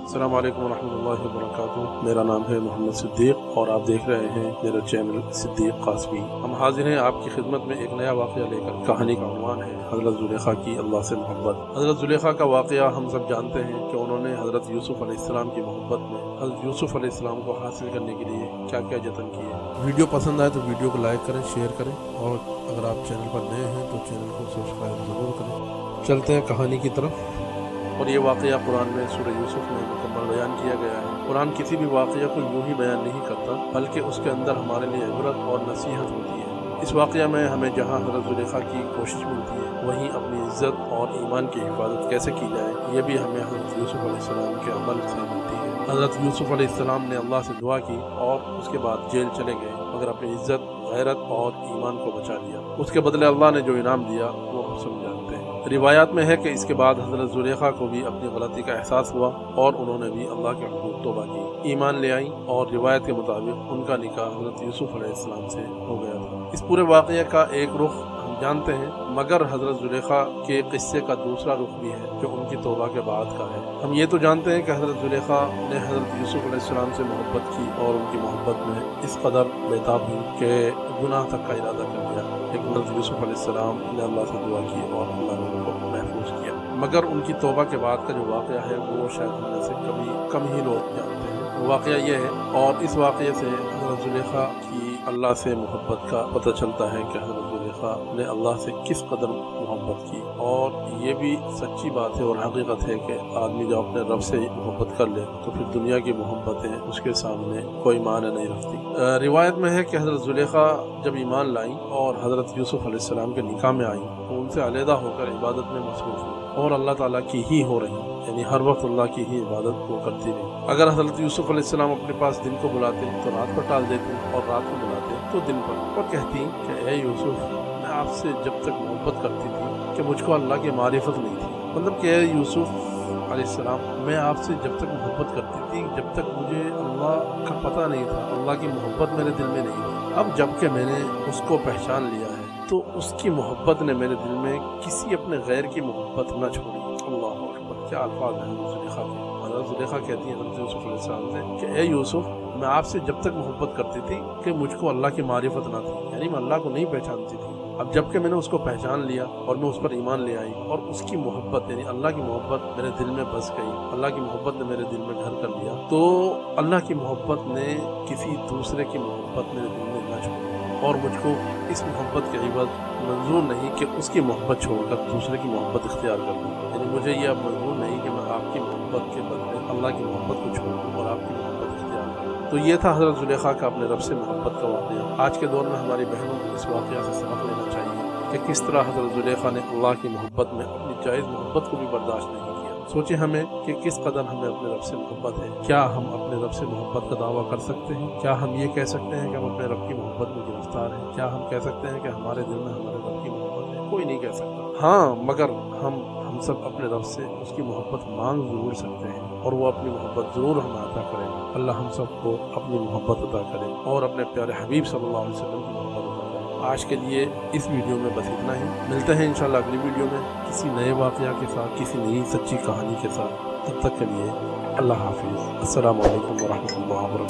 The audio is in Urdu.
السلام علیکم ورحمۃ اللہ وبرکاتہ۔ میرا نام ہے محمد صدیق اور آپ دیکھ رہے ہیں میرا چینل صدیق قاسمی۔ ہم حاضر ہیں آپ کی خدمت میں ایک نیا واقعہ لے کر۔ کہانی کا عنوان ہے حضرت زلیخا کی اللہ سے محبت۔ حضرت زلیخا کا واقعہ ہم سب جانتے ہیں کہ انہوں نے حضرت یوسف علیہ السلام کی محبت میں حضرت یوسف علیہ السلام کو حاصل کرنے کے لیے کیا کیا جتن کیے۔ ویڈیو پسند آئے تو ویڈیو کو لائک کریں، شیئر کریں، اور اگر آپ چینل پر نئے ہیں تو چینل کو سبسکرائب ضرور کریں۔ چلتے ہیں کہانی کی طرف۔ اور یہ واقعہ قرآن میں سورہ یوسف میں مکمل بیان کیا گیا ہے۔ قرآن کسی بھی واقعہ کو یوں ہی بیان نہیں کرتا، بلکہ اس کے اندر ہمارے لیے عبرت اور نصیحت ہوتی ہے۔ اس واقعہ میں ہمیں جہاں حضرت زلیخا کی کوشش ملتی ہے، وہیں اپنی عزت اور ایمان کی حفاظت کیسے کی جائے، یہ بھی ہمیں حضرت یوسف علیہ السلام کے عمل سے ملتی ہے۔ حضرت یوسف علیہ السلام نے اللہ سے دعا کی اور اس کے بعد جیل چلے گئے، مگر اپنی عزت، غیرت اور ایمان کو بچا لیا۔ اس کے بدلے اللہ نے جو انعام دیا وہ ہم سب جانتے ہیں۔ روایات میں ہے کہ اس کے بعد حضرت زلیخا کو بھی اپنی غلطی کا احساس ہوا اور انہوں نے بھی اللہ کے حقوق توبہ کی، ایمان لے آئیں، اور روایت کے مطابق ان کا نکاح حضرت یوسف علیہ السلام سے ہو گیا تھا۔ اس پورے واقعے کا ایک رخ ہم جانتے ہیں، مگر حضرت زلیخا کے قصے کا دوسرا رخ بھی ہے جو ان کی توبہ کے بعد کا ہے۔ ہم یہ تو جانتے ہیں کہ حضرت زلیخا نے حضرت یوسف علیہ السلام سے محبت کی اور ان کی محبت میں اس قدر بےتاب ہوئی کہ گناہ تک کا ارادہ کر دیا، لیکن حضرت یوسف علیہ السلام نے اللہ سے دعا کی اور اللہ نے ان کو محفوظ کیا۔ مگر ان کی توبہ کے بعد کا جو واقعہ ہے وہ شاید ہم میں سے کم ہی لوگ جانتے ہیں۔ واقعہ یہ ہے، اور اس واقعے سے حضرت زلیخا کی اللہ سے محبت کا پتہ چلتا ہے کہ حضرت زلیخا نے اللہ سے کس قدر محبت کی۔ اور یہ بھی سچی بات ہے اور حقیقت ہے کہ آدمی جب اپنے رب سے محبت کر لے تو پھر دنیا کی محبتیں اس کے سامنے کوئی معنی نہیں رکھتی۔ روایت میں ہے کہ حضرت زلیخا جب ایمان لائیں اور حضرت یوسف علیہ السلام کے نکاح میں آئیں تو ان سے علیحدہ ہو کر عبادت میں مصروف ہوئی اور اللہ تعالیٰ کی ہی ہو رہی، یعنی ہر وقت اللہ کی ہی عبادت وہ کرتی رہی۔ اگر حضرت یوسف علیہ السلام اپنے پاس دن کو بلاتے تو رات پر ٹال دیتے، اور رات کو بلاتے تو دن پر، اور کہتی کہ اے یوسف، میں آپ سے جب تک محبت کرتی تھی کہ مجھ کو اللہ کی معرفت نہیں تھی۔ مطلب کہ اے یوسف علیہ السلام، میں آپ سے جب تک محبت کرتی تھی جب تک مجھے اللہ کا پتہ نہیں تھا، اللہ کی محبت میرے دل میں نہیں تھی۔ اب جب کہ میں نے اس کو پہچان لیا ہے تو اس کی محبت نے میرے دل میں کسی اپنے غیر کی محبت نہ چھوڑی۔ اللہ اکبر، کیا الفاظ ہیں زلیخا کے۔ حضرت زلیخا کہتی ہیں حضرت یوسف علیہ السلام سے کہ اے یوسف، میں آپ سے جب تک محبت کرتی تھی کہ مجھ کو اللہ کی معرفت نہ تھی، یعنی میں اللہ کو نہیں پہچانتی تھی۔ اب جب کہ میں نے اس کو پہچان لیا اور میں اس پر ایمان لے آئی، اور اس کی محبت یعنی اللہ کی محبت میرے دل میں بس گئی، اللہ کی محبت نے میرے دل میں گھر کر لیا، تو اللہ کی محبت نے کسی دوسرے کی محبت میرے دل میں نہ چھوڑی، اور مجھ کو اس محبت کے عوض منظور نہیں کہ اس کی محبت چھوڑ کر دوسرے کی محبت اختیار کر لوں، یعنی مجھے یہ اب منظور نہیں کہ میں آپ کی محبت کے بدلے اللہ کی محبت کو چھوڑوں اور آپ کی محبت اختیار کروں۔ تو یہ تھا حضرت زلیخا کا اپنے رب سے محبت کا واقعہ۔ آج کے دور میں ہماری بہنوں کو اس واقعہ سے سبق لینا چاہیے کہ کس طرح حضرت زلیخا نے اللہ کی محبت میں اپنی جائز محبت کو بھی برداشت نہیں کیا۔ سوچیں ہمیں کہ کس قدر ہمیں اپنے رب سے محبت ہے۔ کیا ہم اپنے رب سے محبت کا دعویٰ کر سکتے ہیں؟ کیا ہم یہ کہہ سکتے ہیں کہ ہم اپنے رب کی محبت میں گرفتار ہیں؟ کیا ہم کہہ سکتے ہیں کہ ہمارے دل میں ہمارے رب کی محبت ہے؟ کوئی نہیں کہہ سکتا۔ ہاں، مگر ہم سب اپنے رب سے اس کی محبت مانگ ضرور سکتے ہیں، اور وہ اپنی محبت ضرور ہمیں عطا کرے گا۔ اللہ ہم سب کو اپنی محبت عطا کرے اور اپنے پیارے حبیب صلی اللہ علیہ وسلم کی محبت عطا کرے۔ آج کے لیے اس ویڈیو میں بس اتنا ہی۔ ملتے ہیں انشاءاللہ اگلی ویڈیو میں کسی نئے واقعہ کے ساتھ، کسی نئی سچی کہانی کے ساتھ۔ تب تک کے لیے اللہ حافظ۔ السلام علیکم ورحمۃ اللہ وبرکاتہ۔